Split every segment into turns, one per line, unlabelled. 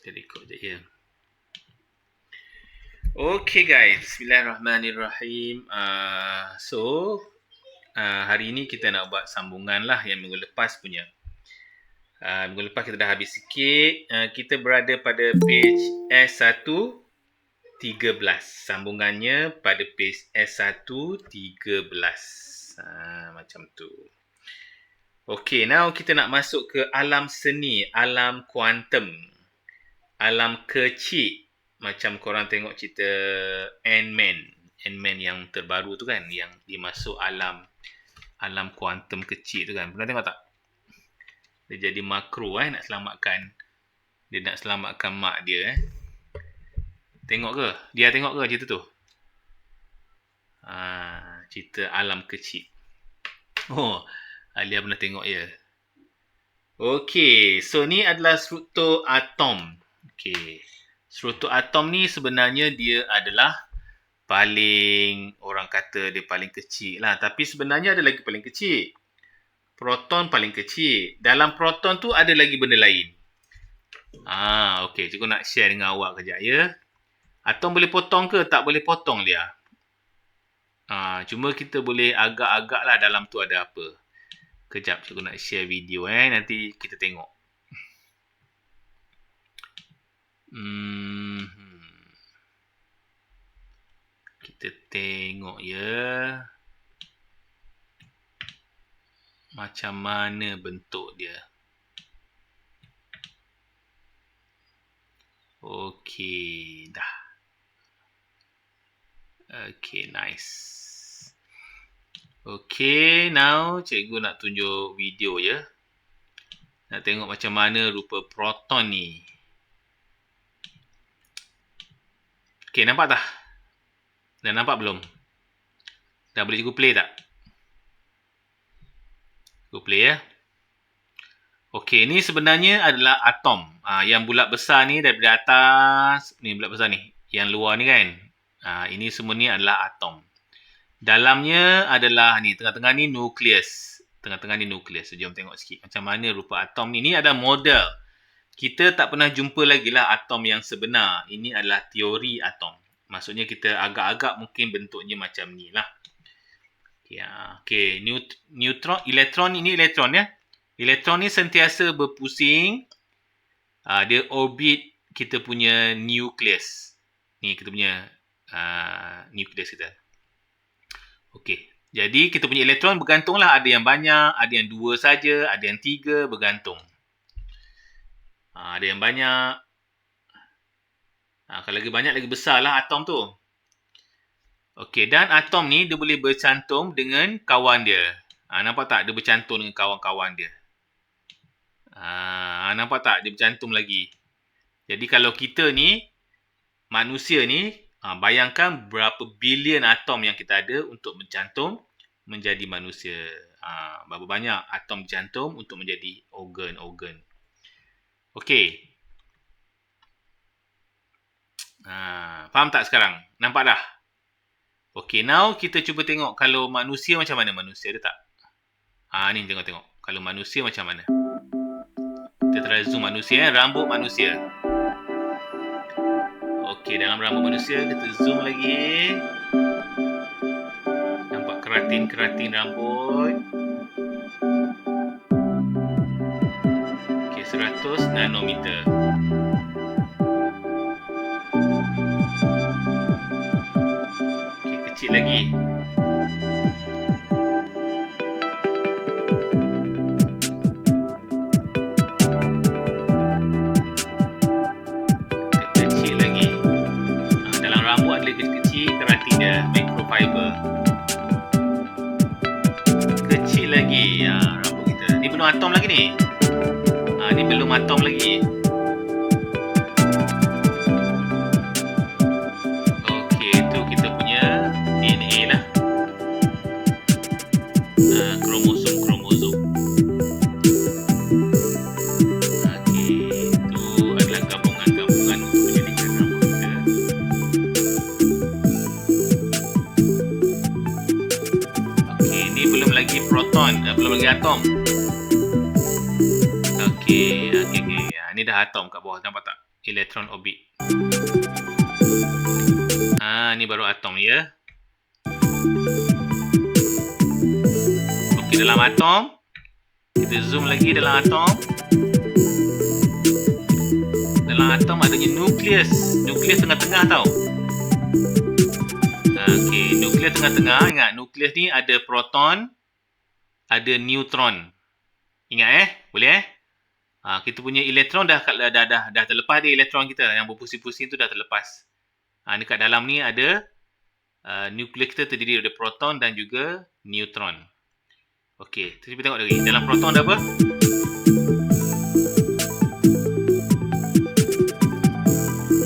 Kita record je ya. Okay guys, bismillahirrahmanirrahim. Hari ini kita nak buat sambungan lah yang minggu lepas punya. Minggu lepas kita dah habis sikit. Kita berada pada page S1-13. Sambungannya pada page S1-13. Macam tu. Okay, now kita nak masuk ke alam seni, alam kuantum, alam kecil. Macam korang tengok cerita Ant-Man yang terbaru tu kan, yang dia masuk alam kuantum kecil tu kan. Pernah tengok tak? Dia jadi makro nak selamatkan mak dia Tengok ke? Dia tengok ke cerita tu? Cerita alam kecil. Oh, Alia pernah tengok ya. Okey, so ni adalah struktur atom. Okey. Struktur atom ni sebenarnya dia adalah paling, orang kata dia paling kecil lah. Tapi sebenarnya ada lagi paling kecil. Proton paling kecil. Dalam proton tu ada lagi benda lain. Okey, cikgu nak share dengan awak kejap ya. Atom boleh potong ke? Tak boleh potong dia. Cuma kita boleh agak-agak lah dalam tu ada apa. Kejap, cikgu nak share video nanti kita tengok. Kita tengok ya. Macam mana bentuk dia. Okey, dah. Okey, nice. Okey, now cikgu nak tunjuk video ya. Nak tengok macam mana rupa proton ni. Okey, nampak tak? Dah nampak belum? Dah boleh cikgu play tak? Cikgu play ya. Okey, ni sebenarnya adalah atom. Yang bulat besar ni daripada atas. Ni bulat besar ni. Yang luar ni kan. Ini semua ni adalah atom. Dalamnya adalah ni. Tengah-tengah ni nukleus. Tengah-tengah ni nukleus. So, jom tengok sikit. Macam mana rupa atom ni. Ni ada model. Kita tak pernah jumpa lagi lah atom yang sebenar. Ini adalah teori atom. Maksudnya kita agak-agak mungkin bentuknya macam ni lah. Okey, neutron, elektron ini elektron ya. Elektron ni sentiasa berpusing. Dia orbit kita punya nukleus. Ni kita punya nukleus kita. Okey, jadi kita punya elektron bergantunglah. Ada yang banyak, ada yang 2 saja, ada yang 3, bergantung. Ada yang banyak. Kalau lagi banyak, lagi besar lah atom tu. Okey, dan atom ni dia boleh bercantum dengan kawan dia. Nampak tak? Dia bercantum dengan kawan-kawan dia. Nampak tak? Dia bercantum lagi. Jadi kalau kita ni, manusia ni, bayangkan berapa bilion atom yang kita ada untuk bercantum menjadi manusia. Berapa banyak atom bercantum untuk menjadi organ-organ. Okey. Faham tak sekarang? Nampak dah? Okey, now kita cuba tengok kalau manusia macam mana manusia, ada tak? Ni tengok-tengok. Kalau manusia macam mana? Kita try zoom manusia, rambut manusia. Okey, dalam rambut manusia kita zoom lagi. Nampak keratin-keratin rambut. Okey, 100 nanometer. Kecil lagi. Kecil lagi. Dalam rambut ada kecil-kecil keratin dia, microfiber. Kecil lagi rambut kita. Ni belum atom lagi ni. Ni belum atom lagi. Belum lagi atom. Okey. Ni dah atom kat bawah, nampak tak? Elektron orbit. Ni baru atom ya. Okey, dalam atom. Kita zoom lagi dalam atom. Dalam atom adanya nukleus. Nukleus tengah-tengah tau. Okey, nukleus tengah-tengah. Ingat, nukleus ni ada proton, ada neutron. Ingat boleh kita punya elektron dah terlepas dia elektron kita yang berpusing-pusing tu dah terlepas. Ni kat dalam ni ada nukleus kita terdiri dari proton dan juga neutron. Okey, kita tengok lagi. Dalam proton ada apa?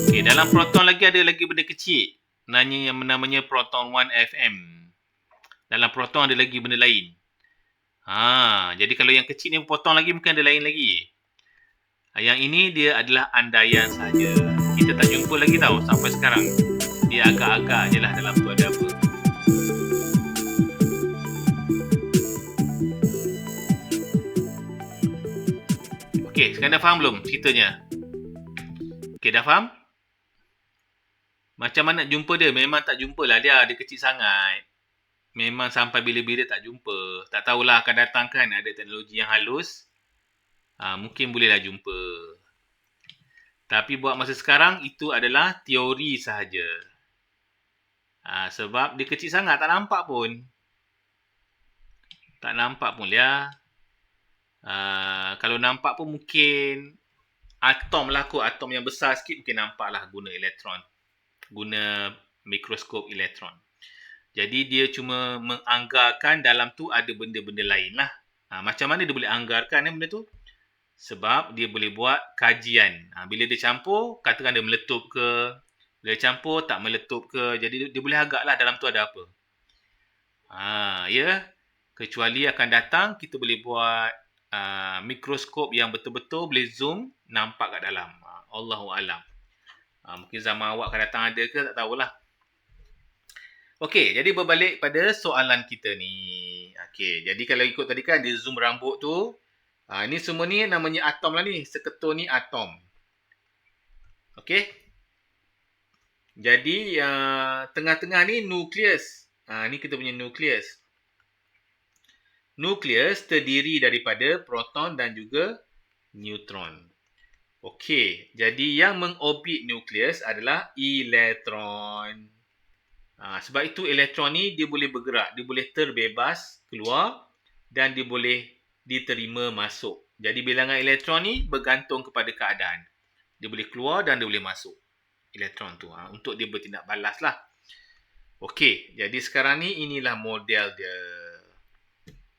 Okey, dalam proton lagi ada lagi benda kecil. Namanya proton 1 FM. Dalam proton ada lagi benda lain. Jadi kalau yang kecil ni potong lagi mungkin ada lain lagi. Yang ini dia adalah andaian saja. Kita tak jumpa lagi tau sampai sekarang. Dia agak-agak je lah dalam tu ada apa. Okey, sekarang dah faham belum ceritanya? Okey, dah faham? Macam mana nak jumpa dia? Memang tak jumpa lah dia kecil sangat. Memang sampai bila-bila tak jumpa. Tak tahulah akan datang kan ada teknologi yang halus. Mungkin bolehlah jumpa. Tapi buat masa sekarang itu adalah teori sahaja. Sebab dia kecil sangat tak nampak pun. Tak nampak pun dia. Kalau nampak pun mungkin atom lah kot. Atom yang besar sikit mungkin nampak lah guna elektron. Guna mikroskop elektron. Jadi dia cuma menganggarkan dalam tu ada benda-benda lain lah. Macam mana dia boleh anggarkan benda tu? Sebab dia boleh buat kajian. Bila dia campur, katakan dia meletup ke. Bila dia campur, tak meletup ke. Jadi dia boleh agak lah dalam tu ada apa. Kecuali akan datang, kita boleh buat mikroskop yang betul-betul boleh zoom, nampak kat dalam. Allahu'alam. Mungkin zaman awak akan datang ada ke, tak tahulah. Okey, jadi berbalik pada soalan kita ni. Okey, jadi kalau ikut tadi kan dia zoom rambut tu. Ni semua ni namanya atom lah ni. Seketul ni atom. Okey. Jadi tengah-tengah ni nukleus. Ni kita punya nukleus. Nukleus terdiri daripada proton dan juga neutron. Okey, jadi yang mengorbit nukleus adalah elektron. Sebab itu elektron ni dia boleh bergerak, dia boleh terbebas keluar dan dia boleh diterima masuk. Jadi bilangan elektron ni bergantung kepada keadaan. Dia boleh keluar dan dia boleh masuk. Elektron tu untuk dia bertindak balas lah. Okey, jadi sekarang ni inilah model dia.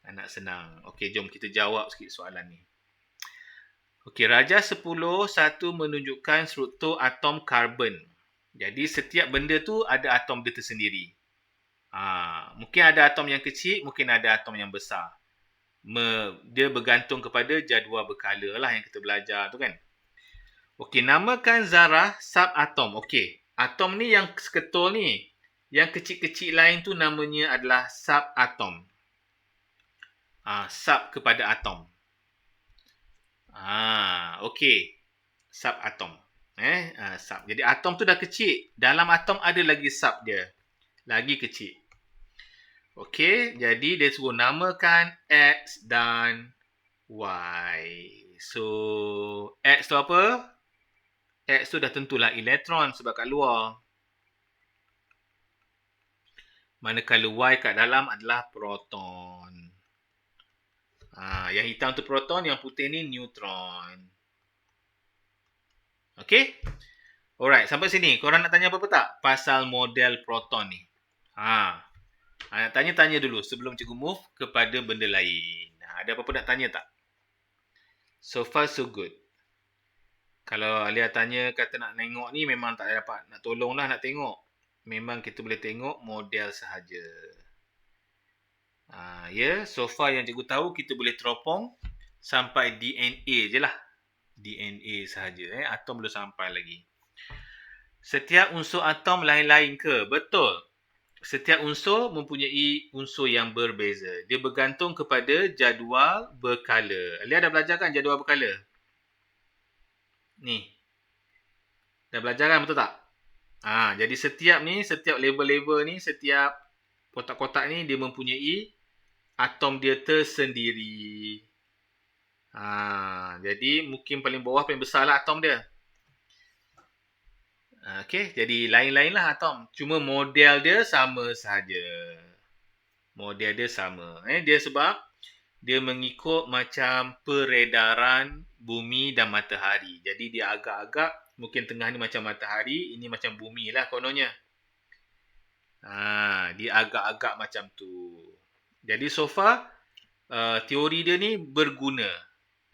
Nak senang. Okey, jom kita jawab sikit soalan ni. Okey, Rajah 10 satu menunjukkan struktur atom karbon. Jadi setiap benda tu ada atom dia tersendiri. Mungkin ada atom yang kecil, mungkin ada atom yang besar. Dia bergantung kepada jadual berkala lah yang kita belajar tu kan. Okey, namakan zarah subatom. Okey, atom ni yang seketul ni. Yang kecil-kecil lain tu namanya adalah subatom. Sub kepada atom. Okey. Subatom. Sub. Jadi atom tu dah kecil. Dalam atom ada lagi sub dia. Lagi kecil. Okey. Jadi dia suruh namakan X dan Y. So, X tu apa? X tu dah tentulah elektron sebab kat luar. Manakala Y kat dalam adalah proton. Yang hitam tu proton, yang putih ni neutron. Okey? Alright, sampai sini. Korang nak tanya apa-apa tak? Pasal model proton ni. Nak tanya-tanya dulu sebelum cikgu move kepada benda lain. Ada apa-apa nak tanya tak? So far so good. Kalau Alia tanya kata nak tengok ni memang tak dapat nak tolong lah nak tengok. Memang kita boleh tengok model sahaja. So far yang cikgu tahu kita boleh teropong sampai DNA je lah. DNA sahaja. Atom belum sampai lagi. Setiap unsur atom lain-lain ke? Betul. Setiap unsur mempunyai unsur yang berbeza. Dia bergantung kepada jadual berkala. Alia dah belajar kan jadual berkala? Ni. Dah belajar kan, betul tak? Jadi setiap label-label ni, setiap kotak-kotak ni dia mempunyai atom dia tersendiri. Jadi mungkin paling bawah paling besar lah atom dia. Okey, jadi lain-lain lah atom. Cuma model dia sama sahaja. Model dia sama. Dia sebab dia mengikut macam peredaran bumi dan matahari. Jadi dia agak-agak, mungkin tengah ni macam matahari, ini macam bumi lah kononnya. Dia agak-agak macam tu. Jadi so far, teori dia ni berguna.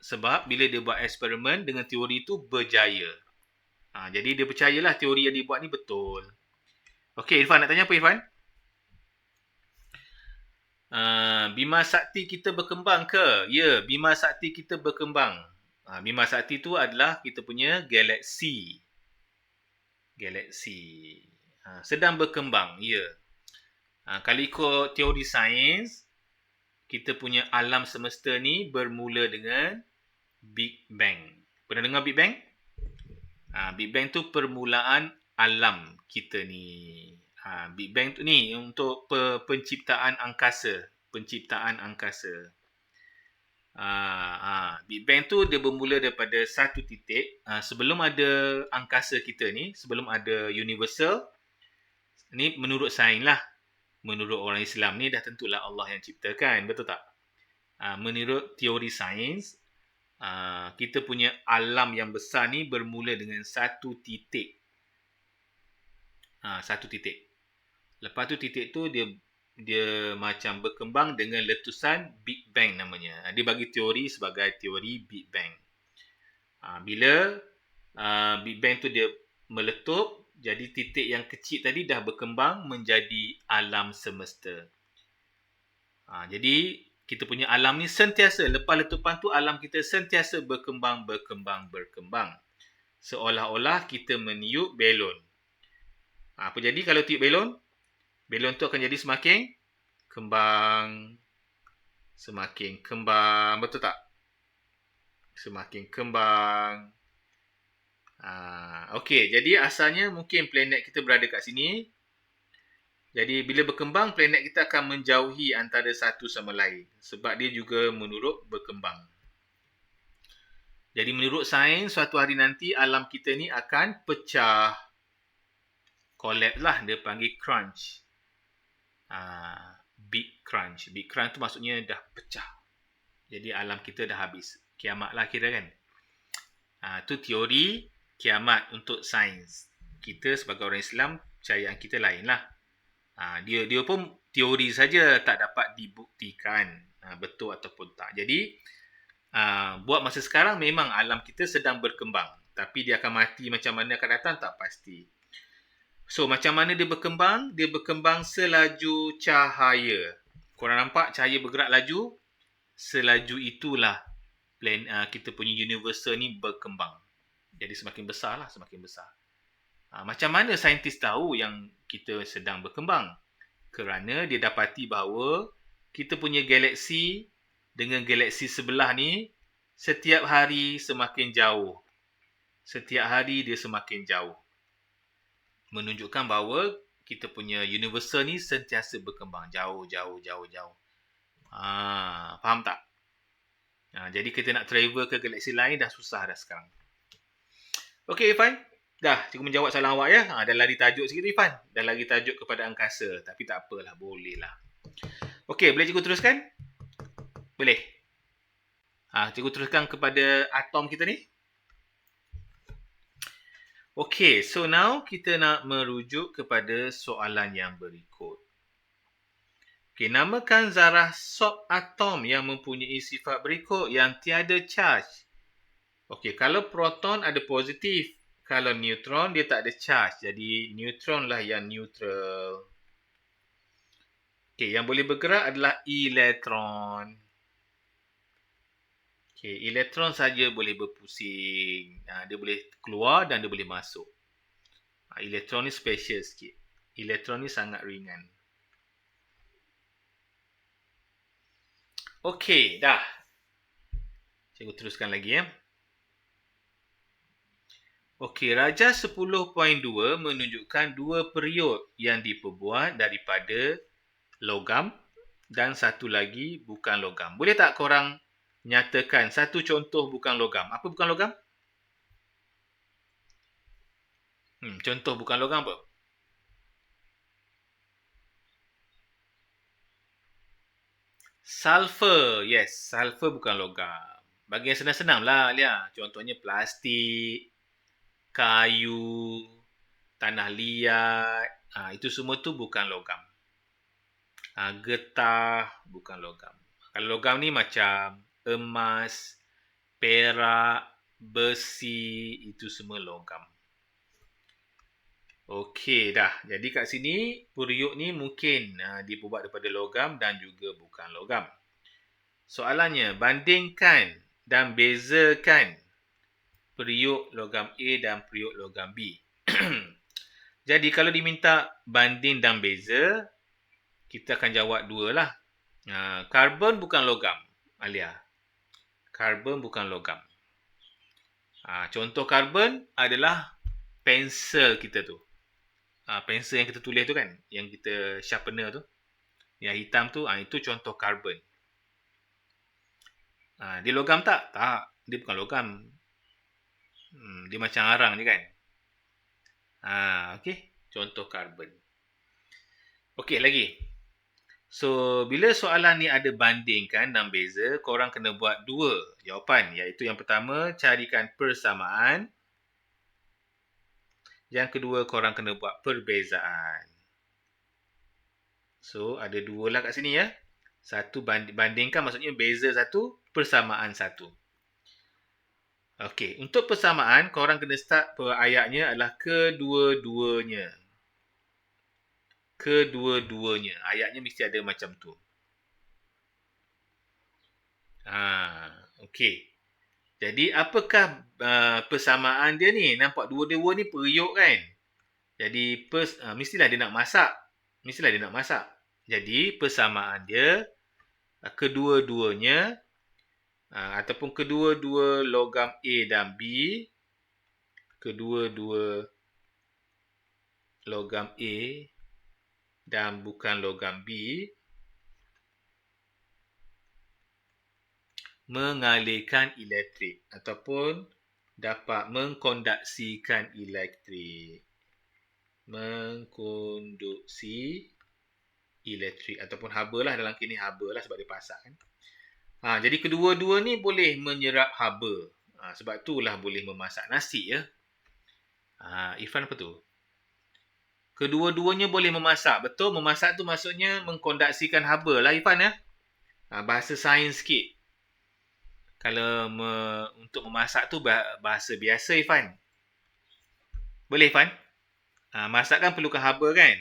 Sebab bila dia buat eksperimen dengan teori tu berjaya. Jadi dia percayalah teori yang dia buat ni betul. Okey, Irfan nak tanya apa, Irfan? Bima Sakti kita berkembang ke? Ya, Bima Sakti kita berkembang. Bima Sakti tu adalah kita punya galaksi. Sedang berkembang, ya. Kalau ikut teori sains, kita punya alam semesta ni bermula dengan Big Bang. Pernah dengar Big Bang? Big Bang tu permulaan alam kita ni. Big Bang tu ni untuk penciptaan angkasa. Big Bang tu dia bermula daripada satu titik. Sebelum ada angkasa kita ni, sebelum ada universal, ni menurut sains lah. Menurut orang Islam ni dah tentulah Allah yang ciptakan. Betul tak? Menurut teori sains, kita punya alam yang besar ni bermula dengan satu titik. Satu titik. Lepas tu titik tu dia macam berkembang dengan letusan Big Bang namanya. Dia bagi teori sebagai teori Big Bang. Bila Big Bang tu dia meletup, jadi titik yang kecil tadi dah berkembang menjadi alam semesta. Jadi kita punya alam ni sentiasa, lepas letupan tu alam kita sentiasa berkembang. Seolah-olah kita meniup belon. Apa jadi kalau tiup belon? Belon tu akan jadi semakin kembang. Betul tak? Semakin kembang. Okey, jadi asalnya mungkin planet kita berada kat sini. Jadi bila berkembang, planet kita akan menjauhi antara satu sama lain. Sebab dia juga menurut berkembang. Jadi menurut sains, suatu hari nanti alam kita ni akan pecah. Collapse lah, dia panggil crunch. Big crunch. Big crunch tu maksudnya dah pecah. Jadi alam kita dah habis. Kiamat lah kira kan. Tu teori kiamat untuk sains. Kita sebagai orang Islam, percayaan kita lain lah. Dia pun teori saja, tak dapat dibuktikan betul ataupun tak. Jadi buat masa sekarang memang alam kita sedang berkembang. Tapi dia akan mati macam mana akan datang tak pasti. So macam mana dia berkembang? Dia berkembang selaju cahaya. Korang nampak cahaya bergerak laju? Selaju itulah kita punya universal ni berkembang. Jadi semakin besar lah, semakin besar. Macam mana saintis tahu yang kita sedang berkembang? Kerana dia dapati bahawa kita punya galaksi dengan galaksi sebelah ni setiap hari semakin jauh. Setiap hari dia semakin jauh. Menunjukkan bahawa kita punya universal ni sentiasa berkembang. Jauh. Faham tak? Jadi kita nak travel ke galaksi lain dah susah dah sekarang. Okey, Irfan. Dah, cikgu menjawab soalan awak ya. Dah lari tajuk sikit, Irfan. Dah lari tajuk kepada angkasa. Tapi tak apalah, boleh lah. Okey, boleh cikgu teruskan? Boleh. Cikgu teruskan kepada atom kita ni. Okey, so now kita nak merujuk kepada soalan yang berikut. Okey, namakan zarah subatom yang mempunyai sifat berikut yang tiada charge. Okey, kalau proton ada positif, kalau neutron dia tak ada charge. Jadi neutron lah yang neutral. Okey, yang boleh bergerak adalah elektron. Okey, elektron saja boleh berpusing. Dia boleh keluar dan dia boleh masuk. Elektron ni special sikit. Elektron ni sangat ringan. Okey, dah. Cikgu teruskan lagi ya. Okey, Raja 10.2 menunjukkan dua period yang diperbuat daripada logam dan satu lagi bukan logam. Boleh tak korang nyatakan satu contoh bukan logam? Apa bukan logam? Contoh bukan logam apa? Sulfur. Yes, sulfur bukan logam. Bagi yang senang-senang lah, Alia. Contohnya plastik, kayu, tanah liat. Itu semua tu bukan logam. Getah bukan logam. Kalau logam ni macam emas, perak, besi, itu semua logam. Okey dah. Jadi kat sini periuk ni mungkin dibuat daripada logam dan juga bukan logam. Soalannya, bandingkan dan bezakan periuk logam A dan periuk logam B. Jadi kalau diminta banding dan beza, kita akan jawab dua lah. Karbon bukan logam, Alia. Karbon bukan logam. Contoh karbon adalah pensel kita tu. Pensel yang kita tulis tu kan, yang kita sharpener tu, yang hitam tu, itu contoh karbon. Dia logam tak? Tak, dia bukan logam. Dia macam arang je kan. Okey, contoh karbon. Okey, lagi. So, bila soalan ni ada bandingkan dan beza, korang kena buat dua jawapan. Iaitu yang pertama, carikan persamaan. Yang kedua, korang kena buat perbezaan. So, ada dua lah kat sini ya. Satu bandingkan maksudnya beza satu, persamaan satu. Okey, untuk persamaan, korang kena start ayatnya adalah kedua-duanya. Kedua-duanya. Ayatnya mesti ada macam tu. Okey. Jadi, apakah persamaan dia ni? Nampak dua-dua ni periuk kan? Jadi, mestilah dia nak masak. Jadi, persamaan dia, kedua-duanya, ataupun kedua-dua logam A dan B, kedua-dua logam A dan bukan logam B, mengalirkan elektrik ataupun dapat mengkonduksikan elektrik. Mengkonduksi elektrik ataupun haba lah, dalam kini haba lah sebab dia pasak kan. Jadi kedua-dua ni boleh menyerap haba. Sebab itulah boleh memasak nasi ya. Irfan apa tu? Kedua-duanya boleh memasak. Betul, memasak tu maksudnya mengkonduksikan haba lah Irfan ya. Bahasa sains sikit. Kalau untuk memasak tu bahasa biasa Irfan. Boleh Irfan? Masak kan perlukan haba kan?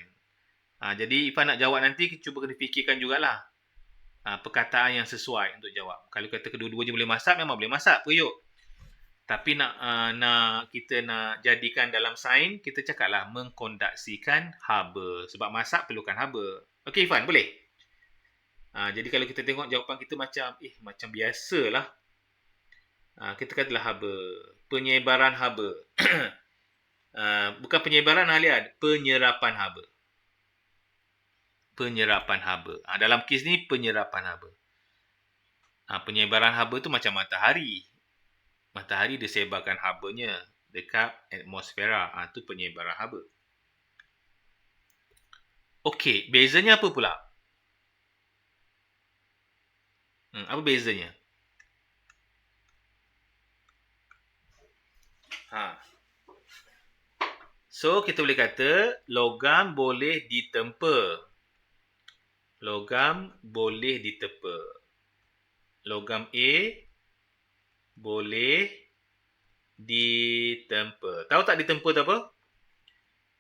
Jadi Irfan nak jawab nanti, cuba kena fikirkan jugalah. Perkataan yang sesuai untuk jawab. Kalau kata kedua-duanya boleh masak, memang boleh masak periuk. Tapi kita nak jadikan dalam sains, kita cakaplah mengkonduksikan haba. Sebab masak perlukan haba. Okey Irfan, boleh? Jadi kalau kita tengok jawapan kita macam biasalah. Kita katalah haba. Penyebaran haba. Bukan penyebaran Alia, penyerapan haba. Penyerapan haba. Dalam kes ni penyerapan haba. Penyebaran haba tu macam matahari. Matahari dia sebarkan habanya dekat atmosfera. Itu penyebaran haba. Okey, bezanya apa pula? Apa bezanya? So, kita boleh kata logam boleh ditempa. Logam boleh ditempa. Logam A boleh ditempa. Tahu tak ditempa tu apa?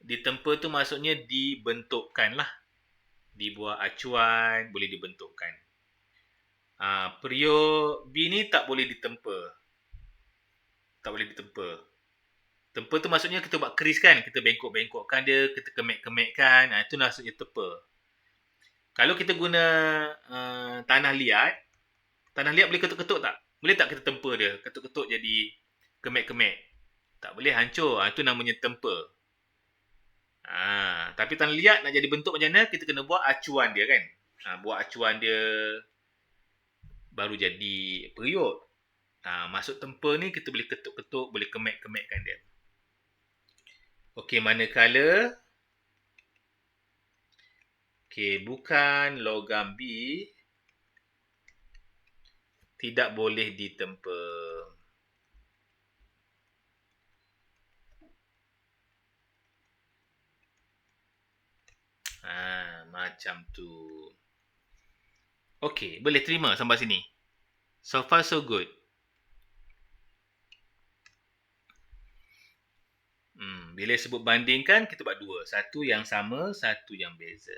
Ditempa tu maksudnya dibentukkan lah. Dibuat acuan, boleh dibentukkan. Periuk B ni tak boleh ditempa. Tak boleh ditempa. Tempa tu maksudnya kita buat keris kan. Kita bengkok-bengkokkan dia, kita kemek-kemekkan. Itu maksudnya tempa. Kalau kita guna tanah liat boleh ketuk-ketuk tak? Boleh tak kita tempa dia? Ketuk-ketuk jadi kemek-kemek. Tak boleh hancur. Itu namanya temper. Tapi tanah liat nak jadi bentuk macam mana, kita kena buat acuan dia kan. Buat acuan dia baru jadi periuk. Masuk temper ni kita boleh ketuk-ketuk, boleh kemek-kemekkan dia. Okey, manakala bukan logam B tidak boleh ditemper. Macam tu. Okey, boleh terima sampai sini. So far so good. Bila sebut bandingkan, kita buat dua. Satu yang sama, satu yang beza.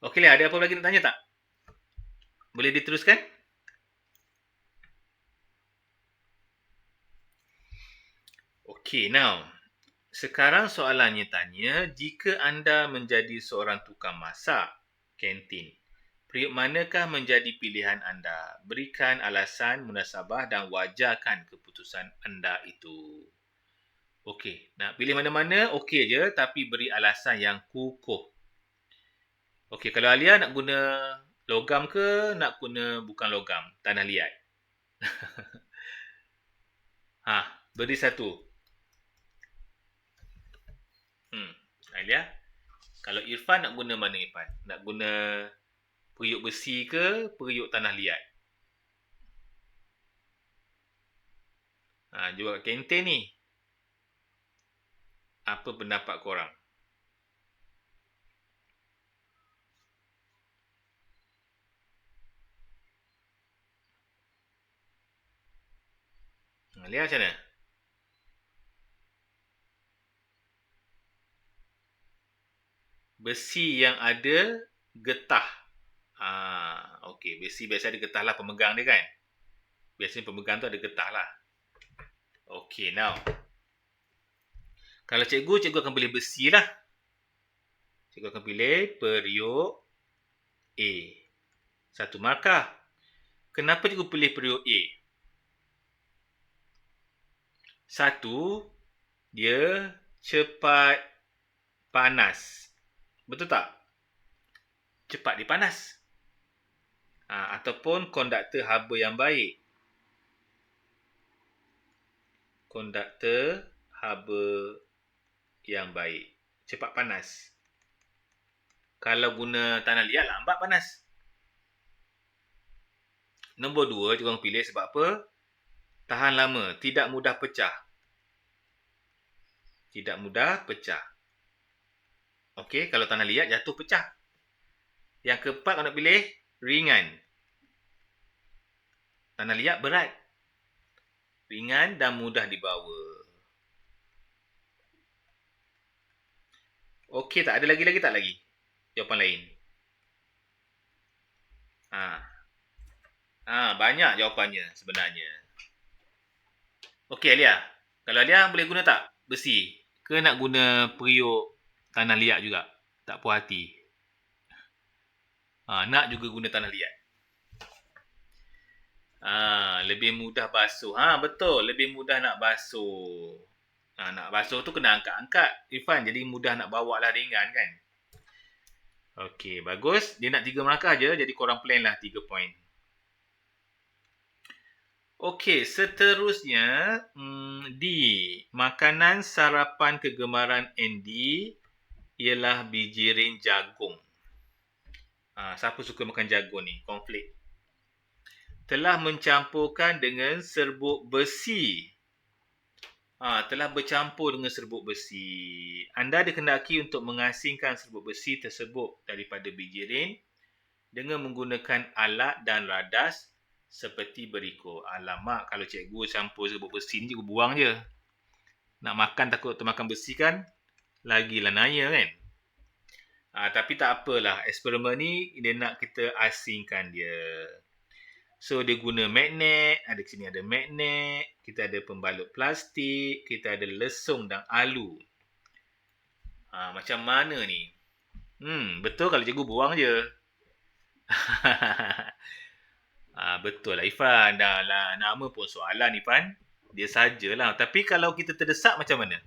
Okey lah, ada apa lagi nak tanya tak? Boleh diteruskan? Okey, now. Sekarang soalannya tanya, jika anda menjadi seorang tukang masak, kantin, periuk manakah menjadi pilihan anda? Berikan alasan, munasabah dan wajarkan keputusan anda itu. Okey, nak pilih mana-mana, okey je, tapi beri alasan yang kukuh. Okey, kalau Alia nak guna logam ke, nak guna bukan logam, tanah liat? Beri satu. Alia, kalau Irfan nak guna mana Irfan? Nak guna periuk besi ke, periuk tanah liat? Juga kat kantin ni. Apa pendapat korang? Alia macam mana? Besi yang ada getah. Okey, besi biasa ada getah lah, pemegang dia kan. Biasanya pemegang tu ada getah lah. Okey, now. Kalau cikgu akan pilih besi lah. Cikgu akan pilih periuk A. Satu markah. Kenapa cikgu pilih periuk A? Satu, dia cepat panas. Betul tak? Cepat dipanas. Ataupun konduktor haba yang baik. Konduktor haba yang baik. Cepat panas. Kalau guna tanah liat, lambat panas. Nombor 2, cikgu pilih sebab apa? Tahan lama, tidak mudah pecah. Tidak mudah pecah. Okey, kalau tanah liat jatuh pecah. Yang keempat nak pilih ringan. Tanah liat berat. Ringan dan mudah dibawa. Okey tak? Ada lagi tak lagi? Jawapan lain. Banyak jawapannya sebenarnya. Okey Alia. Kalau Alia boleh guna tak besi? Ke nak guna periuk tanah liat juga? Tak puas hati. Nak juga guna tanah liat. Lebih mudah basuh. Betul. Lebih mudah nak basuh. Nak basuh tu kena angkat-angkat. Irfan, jadi mudah nak bawa lah, ringan kan? Okey, bagus. Dia nak 3 markah je. Jadi korang plan lah 3 point. Okey, seterusnya D. Makanan sarapan kegemaran Andy ialah bijirin jagung. Siapa suka makan jagung ni? Konflik. Telah mencampurkan dengan serbuk besi. Telah bercampur dengan serbuk besi. Anda dikendaki untuk mengasingkan serbuk besi tersebut daripada bijirin dengan menggunakan alat dan radas seperti berikut. Alamak, kalau cikgu campur serbuk besi ni, cikgu buang je. Nak makan takut termakan besi kan? Lagilah naya kan? Tapi tak apalah. Eksperimen ni, dia nak kita asingkan dia. So, dia guna magnet. Ada sini ada magnet. Kita ada pembalut plastik. Kita ada lesung dan alu. Macam mana ni? Betul kalau cikgu buang je. Betul lah Ifan. Dah lah, nama pun soalan Ifan. Dia sajalah. Tapi kalau kita terdesak macam mana?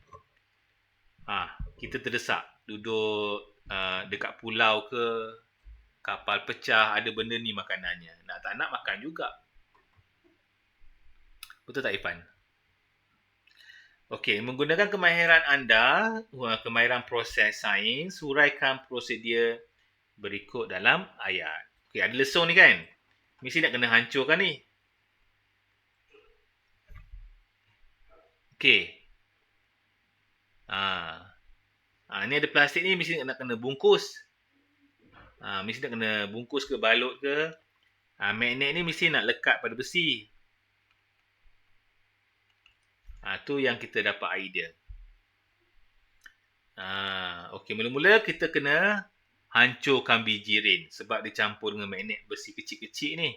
Kita terdesak. Duduk dekat pulau ke, kapal pecah, ada benda ni makanannya. Nak tak nak makan juga. Betul tak Ifan? Okey, menggunakan kemahiran anda, kemahiran proses sains, huraikan prosedur berikut dalam ayat. Okey, ada lesson ni kan? Mesti nak kena hancurkan ni. Okey. Ni ada plastik ni mesti nak kena bungkus. Mesti nak kena bungkus ke balut ke. Magnet ni mesti nak lekat pada besi. Tu yang kita dapat idea. Okey, mula-mula kita kena hancurkan biji rin sebab dia campur dengan magnet besi kecil-kecil ni.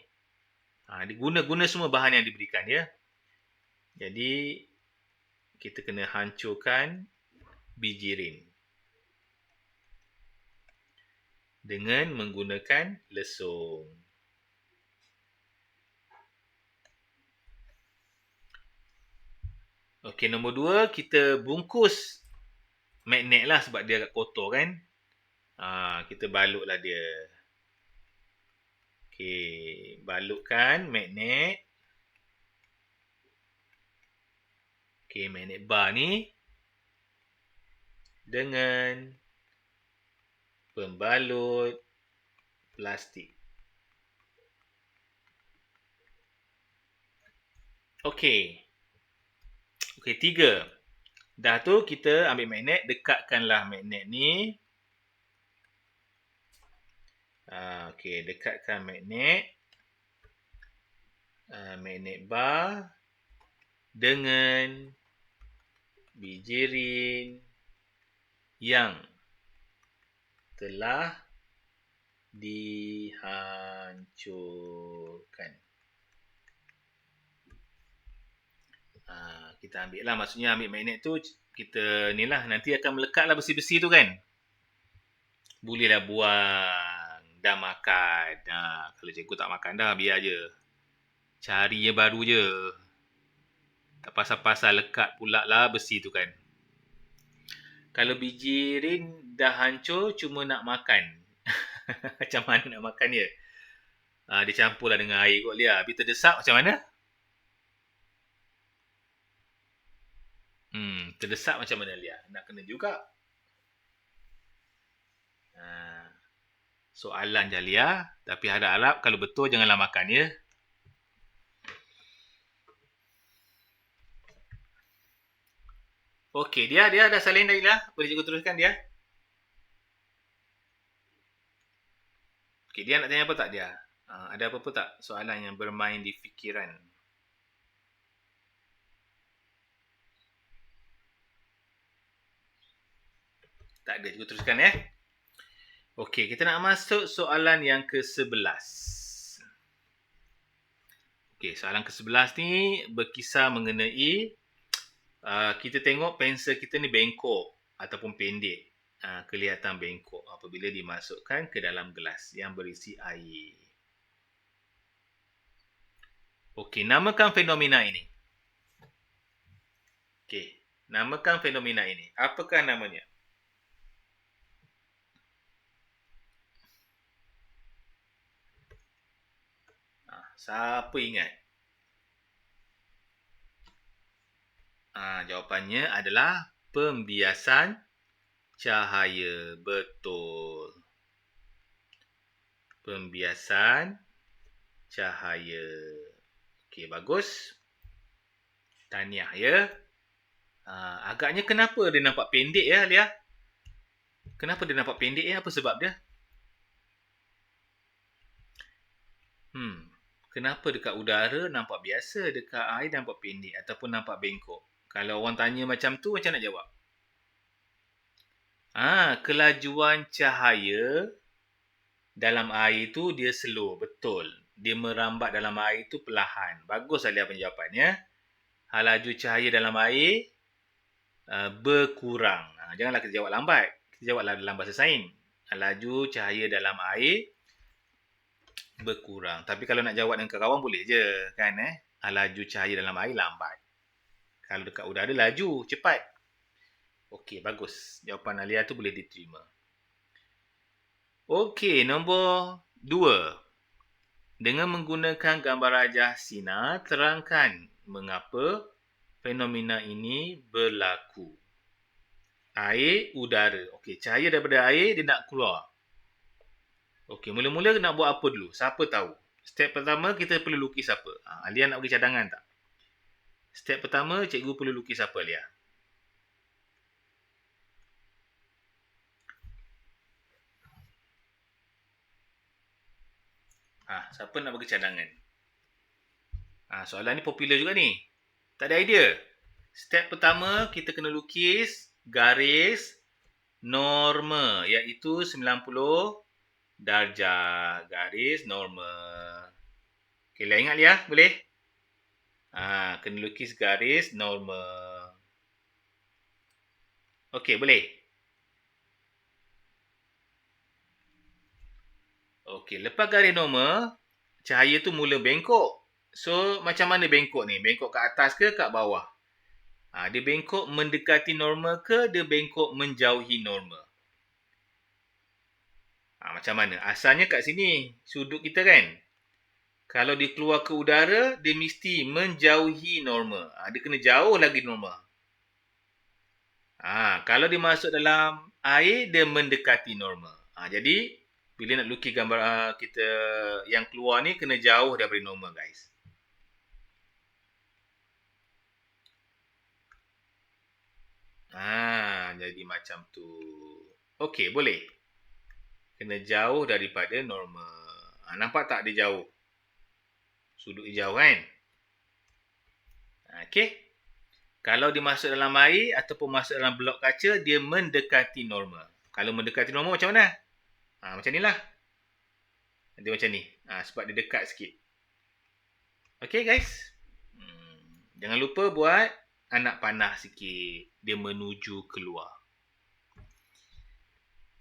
Guna semua bahan yang diberikan ya. Jadi kita kena hancurkan biji rin dengan menggunakan lesung. Okey, nombor 2, kita bungkus magnet lah sebab dia agak kotor kan. Kita balutlah dia. Okey, balutkan magnet. Okey, magnet bar ni dengan pembalut plastik. Okey. Okey, 3. Dah tu kita ambil magnet, dekatkanlah magnet ni. Okey, dekatkan magnet. Magnet bar dengan biji rin yang telah dihancurkan. Kita ambil lah, maksudnya ambil magnet tu, kita ni lah, nanti akan melekat lah besi-besi tu kan. Bolehlah buang, dah makan. Kalau cikgu tak makan dah, biar je. Cari yang baru je. Tak pasal-pasal lekat pula lah besi tu kan. Kalau biji rin dah hancur, cuma nak makan. Macam mana nak makan dia? Dia campurlah dengan air kot Lia. Habis terdesak macam mana? Terdesak macam mana Lia? Nak kena juga. Soalan je Lia. Tapi harap-harap kalau betul janganlah makan ya. Okey, dia dah salin dah Lia. Boleh cikgu teruskan dia? Okey, dia nak tanya apa tak dia? Ada apa-apa tak soalan yang bermain di fikiran? Tak ada, cikgu teruskan ya. Okey, kita nak masuk soalan yang ke-11. Okey, soalan ke-11 ni berkisah mengenai kita tengok pensel kita ni bengkok ataupun pendek. Kelihatan bengkok apabila dimasukkan ke dalam gelas yang berisi air. Okey, namakan fenomena ini. Okey, namakan fenomena ini. Apakah namanya? Siapa ingat? Jawapannya adalah pembiasan cahaya. Betul. Pembiasan cahaya. Okey, bagus. Tahniah ya. Agaknya kenapa dia nampak pendek ya, Lia? Kenapa dia nampak pendek ya? Apa sebab dia? Kenapa dekat udara nampak biasa, dekat air nampak pendek ataupun nampak bengkok? Kalau orang tanya macam tu, macam nak jawab? Kelajuan cahaya dalam air tu dia slow. Betul. Dia merambat dalam air tu perlahan. Bagus Alia penjawapannya. Laju cahaya dalam air berkurang. Janganlah kita jawab lambat. Kita jawablah dalam bahasa sains. Laju cahaya dalam air berkurang. Tapi kalau nak jawab dengan kawan boleh je kan Laju cahaya dalam air lambat. Kalau dekat udara laju, cepat. Okey, bagus. Jawapan Alia tu boleh diterima. Okey, nombor 2. Dengan menggunakan gambar rajah sinar, terangkan mengapa fenomena ini berlaku. Air, udara. Okey, cahaya daripada air dia nak keluar. Okey, mula-mula nak buat apa dulu? Siapa tahu? Step pertama kita perlu lukis apa? Alia nak bagi cadangan tak? Step pertama cikgu perlu lukis apa, Alia? Siapa nak bagi cadangan? Soalan ni popular juga ni. Tak ada idea. Step pertama kita kena lukis garis norma iaitu 90 darjah. Garis norma. Okey, Lia ingat Lia? Boleh? Kena lukis garis norma. Okey, boleh? Okey, lepas garis norma, cahaya tu mula bengkok. So, macam mana bengkok ni? Bengkok ke atas ke kat bawah? Dia bengkok mendekati norma ke dia bengkok menjauhi norma? Macam mana? Asalnya kat sini, sudut kita kan? Kalau dia keluar ke udara, dia mesti menjauhi norma. Dia kena jauh lagi norma. Kalau dia masuk dalam air, dia mendekati norma. Jadi, bila nak lukis gambar kita yang keluar ni, kena jauh daripada norma, guys. Jadi macam tu. Okey, boleh. Kena jauh daripada norma. Nampak tak dia jauh? Sudut dia jauh kan? Okey. Kalau dia masuk dalam air ataupun masuk dalam blok kaca, dia mendekati norma. Kalau mendekati norma macam mana? Macam ni lah. Dia macam ni. Sebab dia dekat sikit. Okey guys. Jangan lupa buat anak panah sikit. Dia menuju keluar.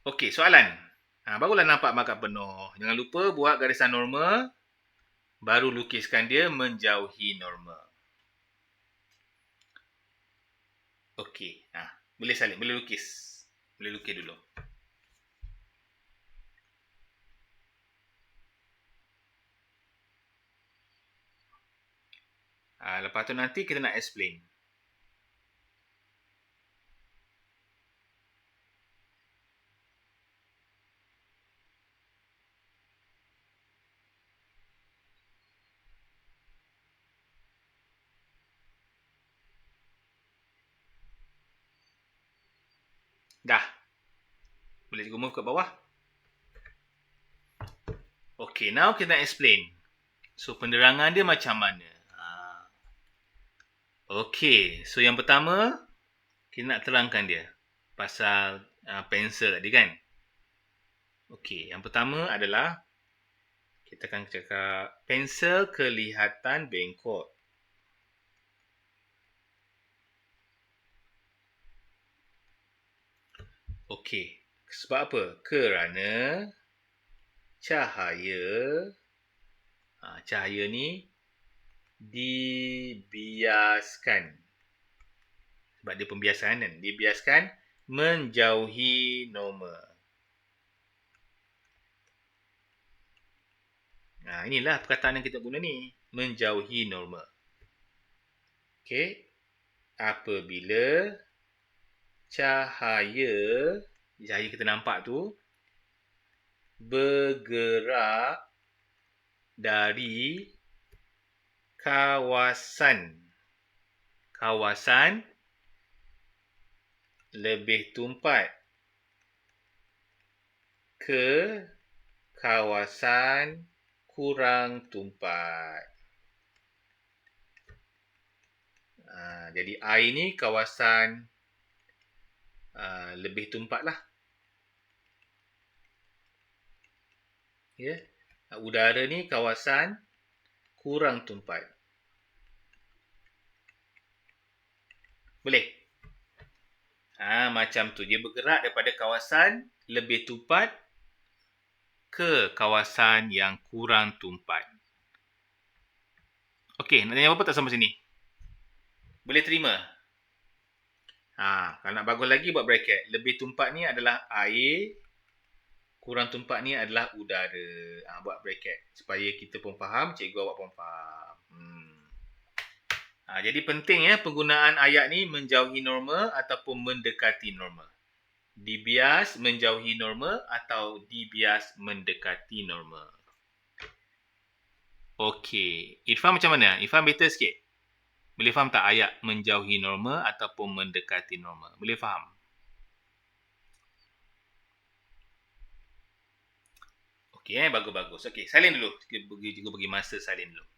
Okey, soalan. Barulah nampak markah penuh. Jangan lupa buat garisan norma. Baru lukiskan dia menjauhi norma. Okey. Boleh salin. Boleh lukis. Boleh lukis dulu. Lepas tu nanti kita nak explain. Dah. Boleh cikgu move kat bawah. Okay, now kita nak explain. So, penerangan dia macam mana? Okay, so yang pertama, kita nak terangkan dia. Pasal pensel tadi kan? Okay, yang pertama adalah, kita akan cakap, pensel kelihatan bengkok. Okey, sebab apa? Kerana cahaya ni dibiaskan. Sebab dia pembiasan kan? Dibiaskan menjauhi norma. Inilah perkataan yang kita guna ni. Menjauhi norma. Okey. Apabila cahaya kita nampak tu bergerak dari kawasan lebih tumpat ke kawasan kurang tumpat. Jadi air ni kawasan lebih tumpat lah. Ya. Udara ni kawasan kurang tumpat. Boleh? Macam tu. Dia bergerak daripada kawasan lebih tumpat ke kawasan yang kurang tumpat. Okey, nak tanya apa tak sampai sini? Boleh terima? Kalau nak bagus lagi buat bracket. Lebih tumpat ni adalah air, kurang tumpat ni adalah udara. Buat bracket. Supaya kita pun faham, cikgu awak pun faham. Jadi penting ya penggunaan ayat ni menjauhi norma ataupun mendekati norma. Dibias menjauhi norma atau dibias mendekati norma. Okey. Irfan macam mana? Irfan better sikit. Boleh faham tak ayat menjauhi norma ataupun mendekati norma? Boleh faham? Okey, bagus-bagus. Okey, salin dulu. Cikgu bagi masa salin dulu.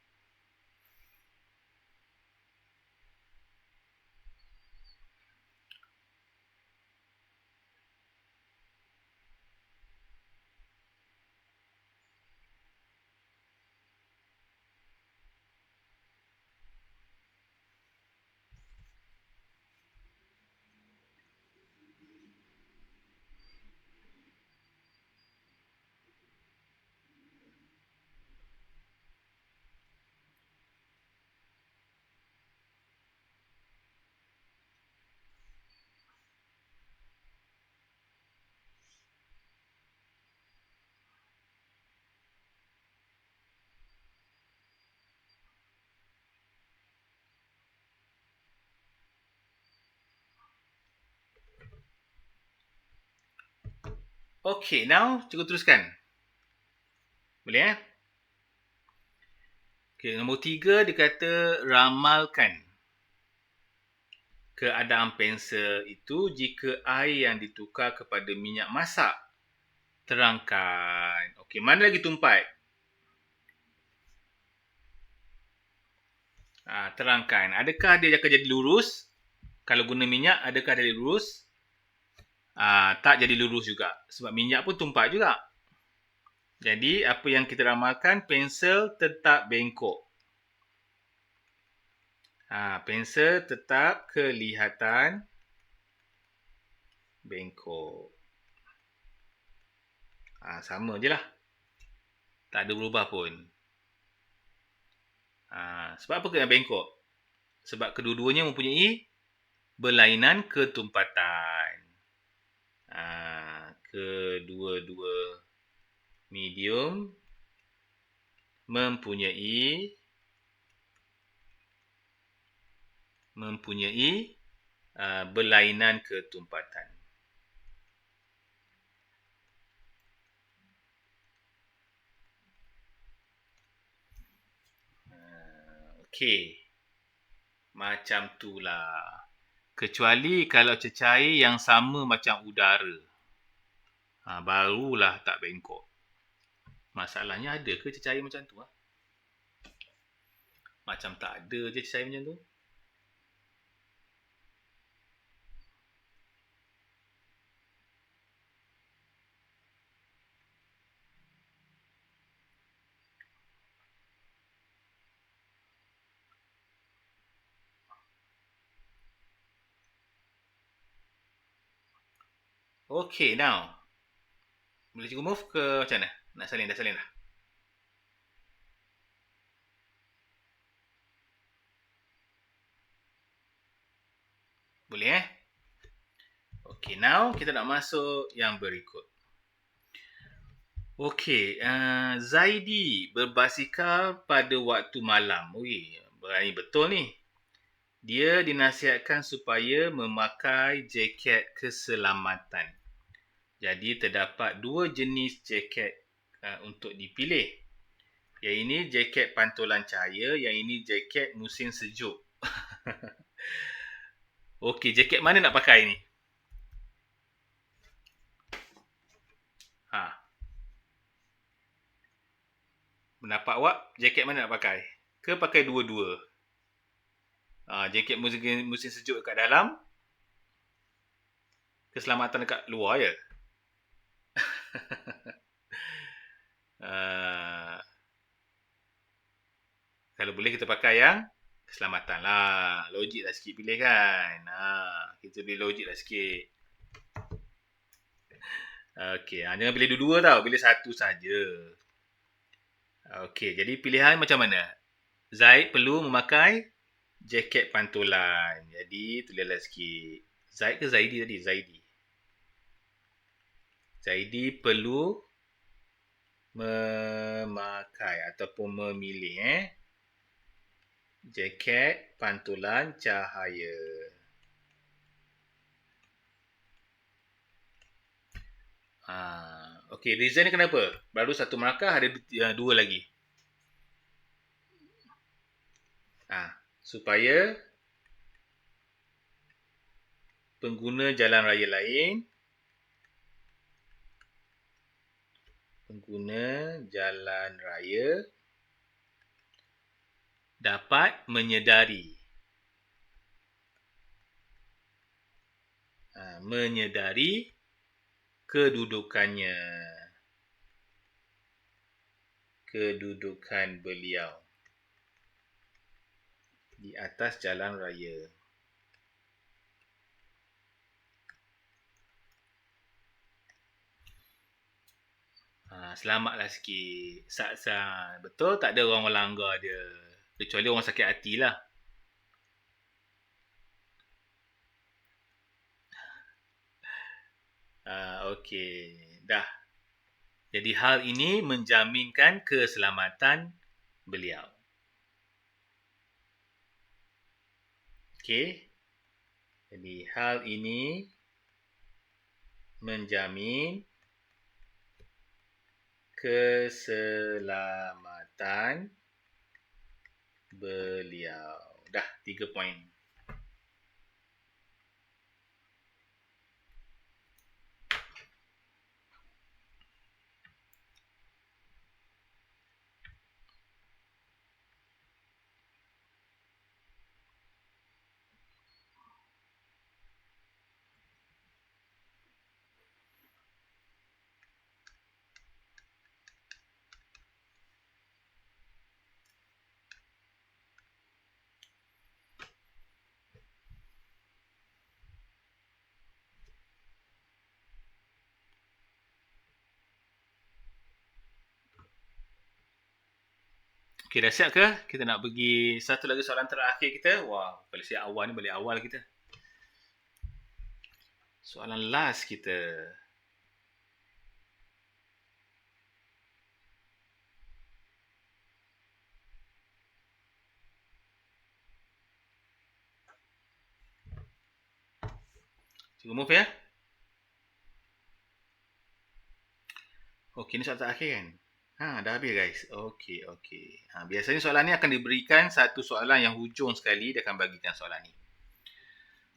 Okey, now cikgu teruskan. Boleh Okey, nombor 3 dia kata ramalkan keadaan pensel itu jika air yang ditukar kepada minyak masak. Terangkan. Okey, mana lagi tumpat? Terangkan. Adakah dia akan jadi lurus? Kalau guna minyak, adakah dia lurus? Tak jadi lurus juga. Sebab minyak pun tumpat juga. Jadi, apa yang kita ramalkan, pensel tetap bengkok. Pensel tetap kelihatan bengkok. Sama je lah. Tak ada berubah pun. Sebab apa kena bengkok? Sebab kedua-duanya mempunyai berlainan ketumpatan. Kedua-dua medium mempunyai berlainan ketumpatan. Okey. Macam tu lah. Kecuali kalau cecair yang sama macam udara. Barulah tak bengkok. Masalahnya ada ke cecair macam tu? Macam tak ada je cecair macam tu. Okay, now. Boleh cikgu move ke macam mana? Nak salin dah. Boleh Okay, now kita nak masuk yang berikut. Okay, Zaidi berbasikal pada waktu malam. Berani betul ni. Dia dinasihatkan supaya memakai jaket keselamatan. Jadi terdapat 2 jenis jaket untuk dipilih. Yang ini jaket pantulan cahaya, yang ini jaket musim sejuk. Okey, jaket mana nak pakai ni? Pendapat awak, jaket mana nak pakai? Ke pakai dua-dua? Jaket musim sejuk dekat dalam, keselamatan dekat luar je. Kalau boleh kita pakai yang keselamatan lah. Logik lah sikit pilih kan. Kita pilih logik lah sikit. Okey, jangan pilih dua-dua tau. Pilih satu saja. Okey, jadi pilihan macam mana? Zaid perlu memakai jaket pantulan. Jadi tulislah sikit. Zaid ke Zaidi tadi? Zaidi. Zaidi perlu memakai ataupun memilih jaket pantulan cahaya. Okey, reason ni kenapa? Baru satu markah, ada dua lagi. Supaya pengguna jalan raya lain dapat menyedari kedudukan beliau di atas jalan raya. Selamatlah sikit. Sat-sat. Betul, tak ada orang melanggar dia. Kecuali orang sakit hati lah. Okey. Dah. Jadi hal ini menjaminkan keselamatan beliau. Okey. Jadi hal ini menjamin keselamatan beliau. Dah, 3 poin. Okey, dah siap ke? Kita nak pergi satu lagi soalan terakhir kita. Wah, kalau siap awal ni balik awal kita. Soalan last kita. Cikgu move ya. Okey, ni soalan terakhir kan? Dah habis guys. Okey. Biasanya soalan ni akan diberikan satu soalan yang hujung sekali, dia akan bagikan soalan ni.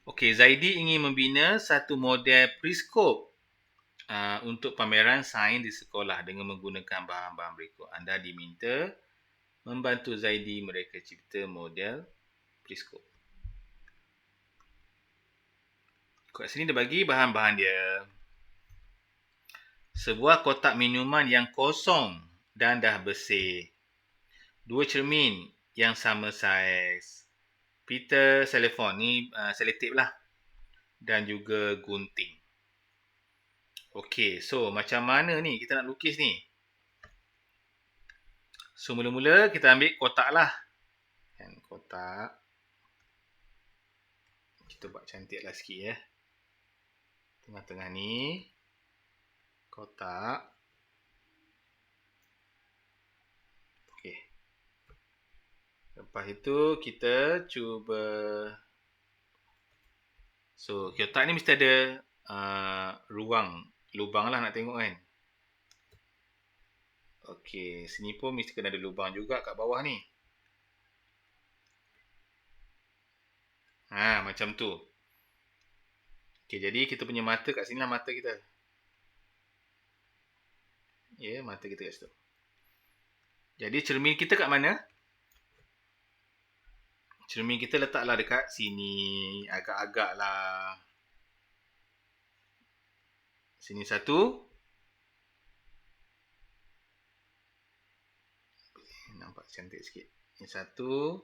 Okey, Zaidi ingin membina satu model periskop untuk pameran sains di sekolah dengan menggunakan bahan-bahan berikut. Anda diminta membantu Zaidi mereka cipta model periskop. Kat sini dia bagi bahan-bahan dia. Sebuah kotak minuman yang kosong dan dah bersih. 2 cermin yang sama saiz. Pita telefon ni selotip lah. Dan juga gunting. Okey, so macam mana ni kita nak lukis ni? So mula-mula kita ambil kotak lah. Kotak. Kita buat cantik lah sikit ya. Tengah-tengah ni. Kotak. Okey. Lepas itu kita cuba. So kotak ni mesti ada lubang lah nak tengok kan. Okey, sini pun mesti kena ada lubang juga kat bawah ni. Macam tu. Okey, jadi kita punya mata kat sini lah mata kita. Ya, mata kita kat situ. Jadi cermin kita kat mana? Cermin kita letaklah dekat sini. Agak-agak lah. Sini satu. Nampak cantik sikit. Ini satu.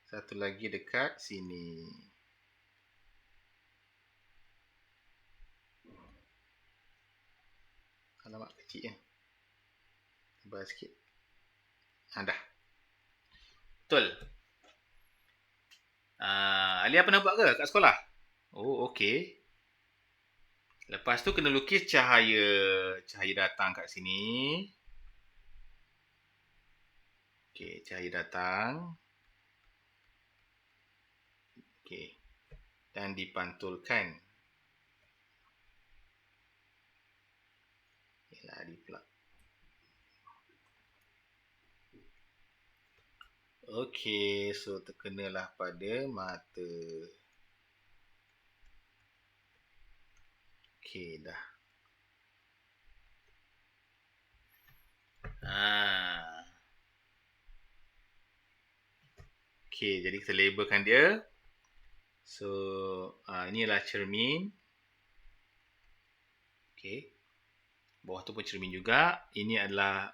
Satu lagi dekat sini. Alamak kecil kan. Tebal sikit. Dah. Betul. Alia pernah buat ke kat sekolah? Oh, okey. Lepas tu kena lukis cahaya datang kat sini. Okey, cahaya datang. Okey. Dan dipantulkan. Yalah, di-plug. Okey, so terkenalah pada mata. Okey, dah. Okey, jadi kita labelkan dia. So, inilah cermin. Okey. Bawah tu pun cermin juga. Ini adalah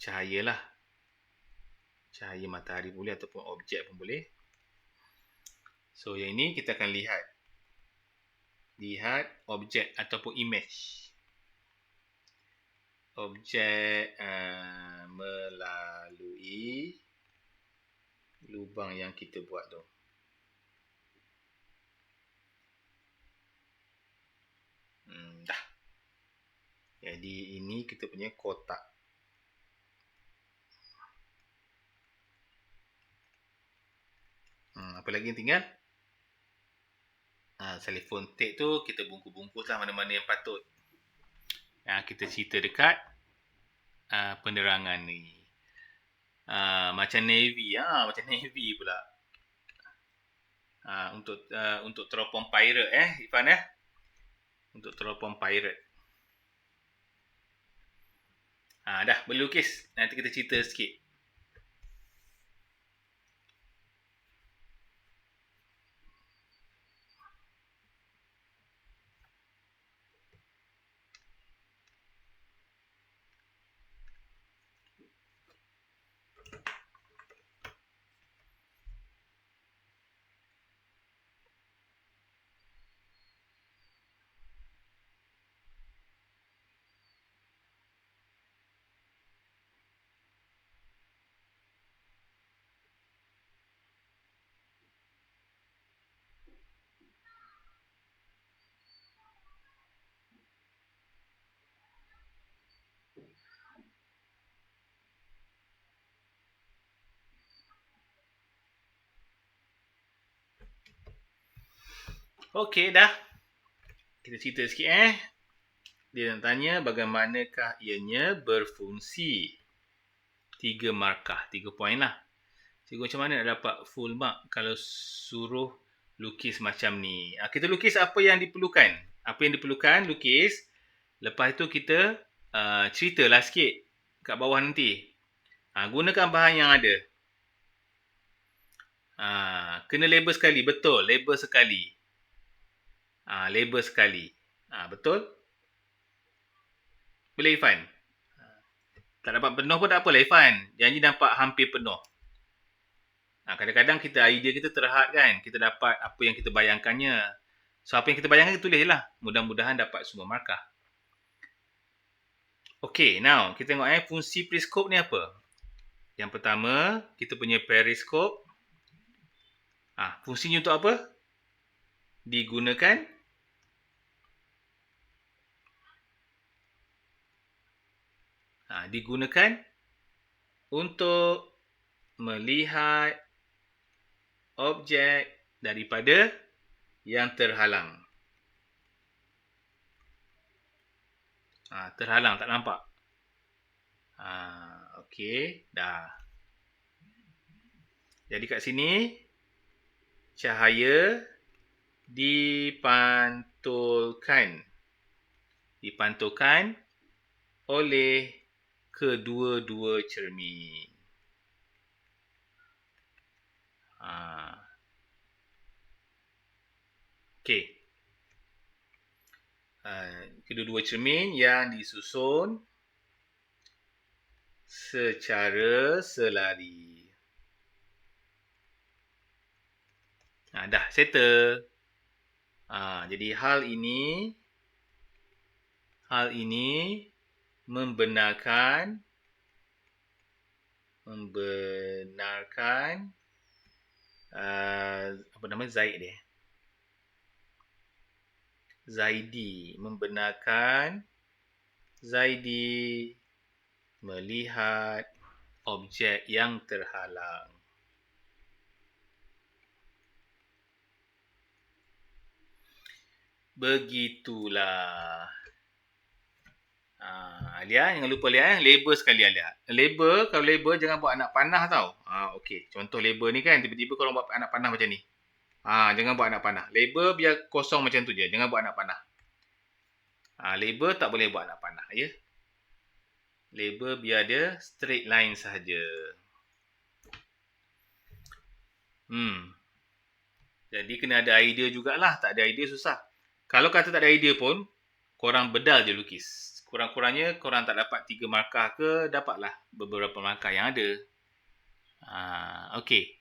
cahaya lah. Cahaya matahari boleh ataupun objek pun boleh. So, yang ini kita akan lihat. Lihat objek ataupun image. Objek melalui lubang yang kita buat tu. Dah. Jadi ini kita punya kotak. Apa lagi yang tinggal? Telefon tape tu kita bungkus-bungkus lah mana-mana yang patut. Kita cerita dekat penerangan ni. Macam navy. Macam navy pula. Untuk teropong pirate Irfan untuk teropong pirate. Dah boleh lukis. Nanti kita cerita sikit. Okey, dah. Kita cerita sikit Dia nak tanya bagaimanakah ianya berfungsi. 3 markah, 3 poin lah. Cikgu macam mana nak dapat full mark kalau suruh lukis macam ni. Kita lukis apa yang diperlukan. Apa yang diperlukan, lukis. Lepas tu kita ceritalah sikit kat bawah nanti. Gunakan bahan yang ada. Kena label sekali. Betul, label sekali. Label sekali. Betul? Boleh Irfan? Tak dapat penuh pun tak apa lah Irfan. Janji nampak hampir penuh. Kadang-kadang idea kita terhad kan. Kita dapat apa yang kita bayangkannya. So apa yang kita bayangkan kita tulis lah. Mudah-mudahan dapat semua markah. Okay, now kita tengok fungsi periskop ni apa. Yang pertama, kita punya periskop. Fungsinya untuk apa? Digunakan untuk melihat objek daripada yang terhalang. Terhalang, tak nampak. Okey, dah. Jadi kat sini, cahaya dipantulkan oleh kedua-dua cermin. Okey. Kedua-dua cermin yang disusun secara selari. Dah settle. Jadi hal ini membenarkan Apa nama Zaid dia? Zaidi membenarkan Zaidi melihat objek yang terhalang. Begitulah. Alia, jangan lupa Alia, label sekali Alia. Label, kalau label jangan buat anak panah tau. Okey, contoh label ni kan, tiba-tiba korang buat anak panah macam ni. Jangan buat anak panah. Label biar kosong macam tu je, jangan buat anak panah. Label tak boleh buat anak panah, ya. Label biar dia straight line sahaja. Jadi kena ada idea jugalah, tak ada idea susah. Kalau kata tak ada idea pun, korang bedal je lukis. Kurang-kurangnya korang tak dapat 3 markah ke, dapatlah beberapa markah yang ada. Okey.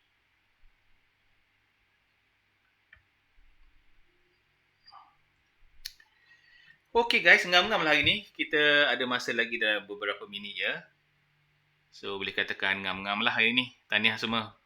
Okey guys, ngam-ngam lah hari ni. Kita ada masa lagi dalam beberapa minit ya. So boleh katakan ngam-ngam lah hari ni. Tahniah semua.